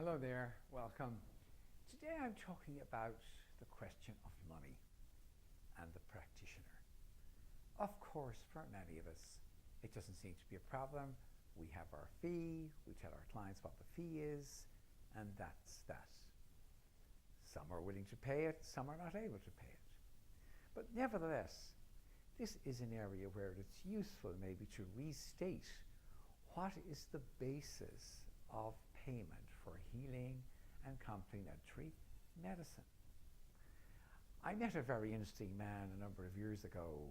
Hello there, welcome. Today I'm talking about the question of money and the practitioner. Of course, for many of us, it doesn't seem to be a problem. We have our fee, we tell our clients what the fee is, and that's that. Some are willing to pay it, some are not able to pay it. But nevertheless, this is an area where it's useful maybe to restate what is the basis of payment for healing and complementary medicine. I met a very interesting man a number of years ago,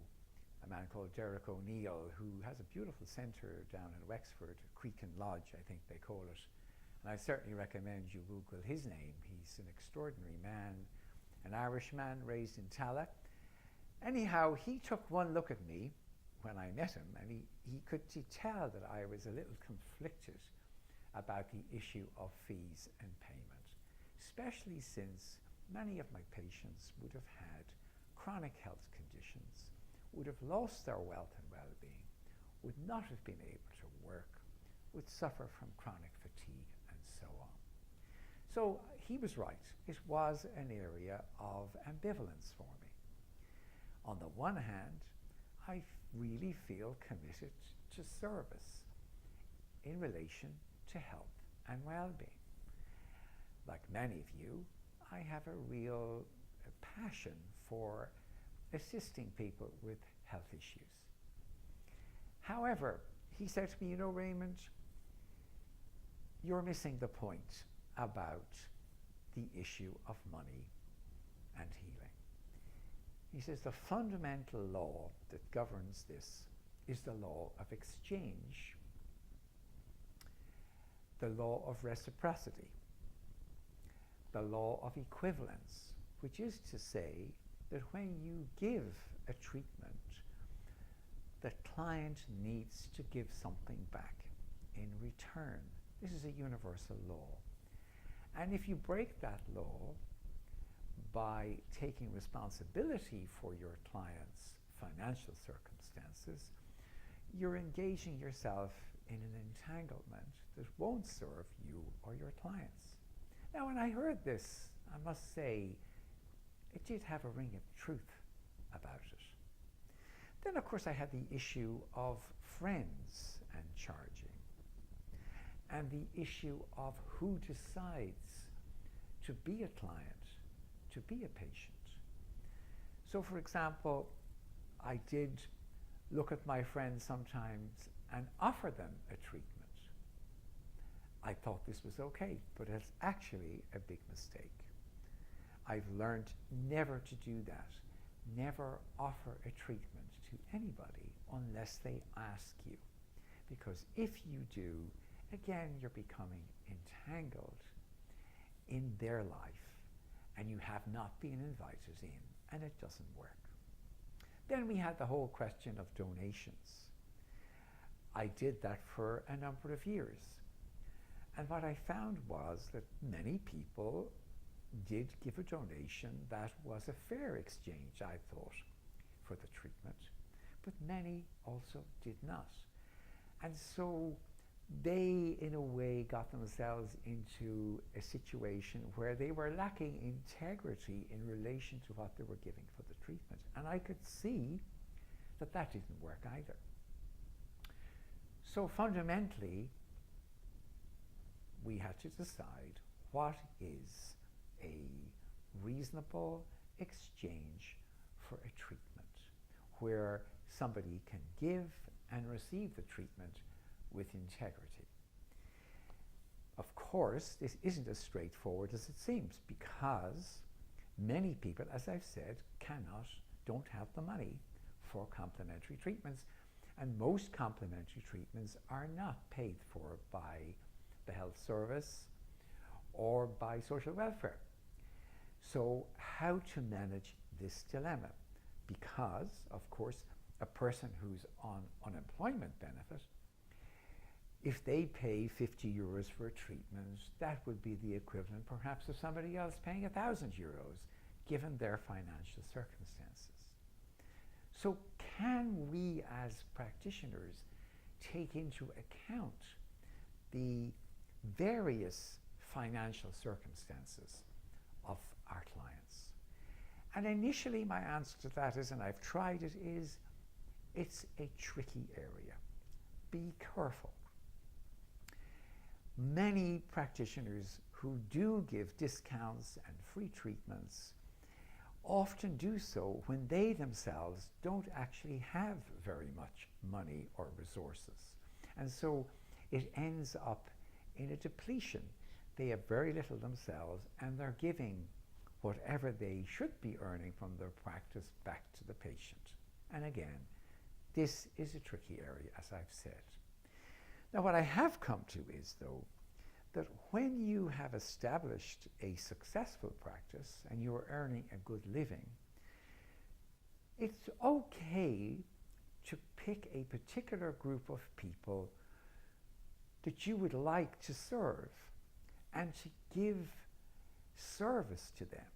a man called Derek O'Neill, who has a beautiful centre down in Wexford, Creakin Lodge, I think they call it. And I certainly recommend you Google his name. He's an extraordinary man, an Irishman raised in Tallaght. Anyhow, he took one look at me when I met him, and he could tell that I was a little conflicted about the issue of fees and payment, especially since many of my patients would have had chronic health conditions, would have lost their wealth and well-being, would not have been able to work, would suffer from chronic fatigue, and so on. So he was right. It was an area of ambivalence for me. On the one hand, I really feel committed to service in relation to health and well-being. Like many of you, I have a real passion for assisting people with health issues. However, he said to me, you know, Raymond, you're missing the point about the issue of money and healing. He says the fundamental law that governs this is the law of exchange, the law of reciprocity, the law of equivalence, which is to say that when you give a treatment, the client needs to give something back in return. This is a universal law. And if you break that law by taking responsibility for your client's financial circumstances, you're engaging yourself in an entanglement that won't serve you or your clients. Now, when I heard this, I must say, it did have a ring of truth about it. Then, of course, I had the issue of friends and charging, and the issue of who decides to be a client, to be a patient. So, for example, I did look at my friends sometimes and offer them a treatment. I thought this was okay, but it's actually a big mistake. I've learned never to do that. Never offer a treatment to anybody unless they ask you. Because if you do, again, you're becoming entangled in their life and you have not been invited in, and it doesn't work. Then we had the whole question of donations. I did that for a number of years. And what I found was that many people did give a donation that was a fair exchange, I thought, for the treatment, but many also did not. And so they, in a way, got themselves into a situation where they were lacking integrity in relation to what they were giving for the treatment. And I could see that that didn't work either. So fundamentally, we had to decide what is a reasonable exchange for a treatment where somebody can give and receive the treatment with integrity. Of course, this isn't as straightforward as it seems, because many people, as I've said, don't have the money for complementary treatments, and most complementary treatments are not paid for by the health service or by social welfare. So how to manage this dilemma? Because, of course, a person who's on unemployment benefit, if they pay 50 euros for a treatment, that would be the equivalent perhaps of somebody else paying 1,000 euros, given their financial circumstances. So can we as practitioners take into account the various financial circumstances of our clients. And initially my answer to that is, and I've tried it, is it's a tricky area. Be careful. Many practitioners who do give discounts and free treatments often do so when they themselves don't actually have very much money or resources. And so it ends up in a depletion. They have very little themselves and they're giving whatever they should be earning from their practice back to the patient. And again, this is a tricky area, as I've said. Now, what I have come to is, though, that when you have established a successful practice and you're earning a good living, it's okay to pick a particular group of people that you would like to serve and to give service to them.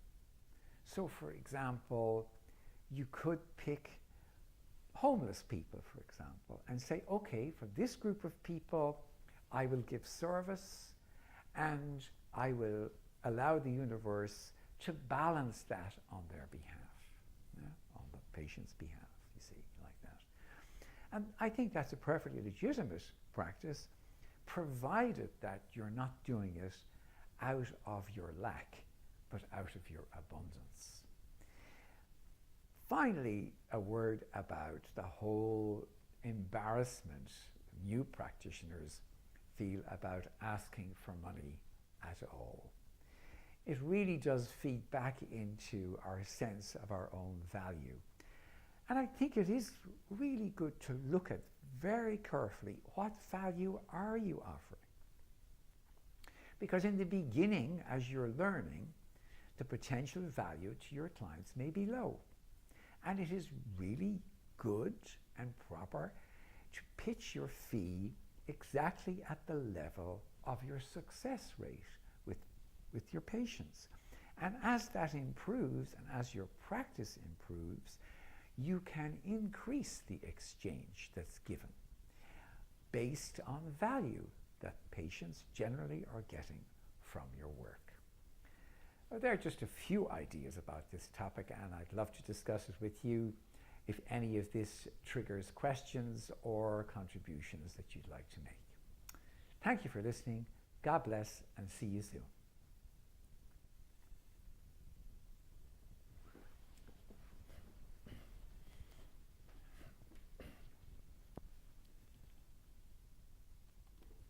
So, for example, you could pick homeless people, for example, and say, okay, for this group of people, I will give service and I will allow the universe to balance that on their behalf, on the patient's behalf, you see, like that. And I think that's a perfectly legitimate practice, provided that you're not doing it out of your lack, but out of your abundance. Finally, a word about the whole embarrassment new practitioners feel about asking for money at all. It really does feed back into our sense of our own value. And I think it is really good to look at very carefully, what value are you offering? Because in the beginning, as you're learning, the potential value to your clients may be low. And it is really good and proper to pitch your fee exactly at the level of your success rate with your patients. And as that improves and as your practice improves, you can increase the exchange that's given based on value that patients generally are getting from your work. Well, there are just a few ideas about this topic, and I'd love to discuss it with you if any of this triggers questions or contributions that you'd like to make. Thank you for listening. God bless, and see you soon.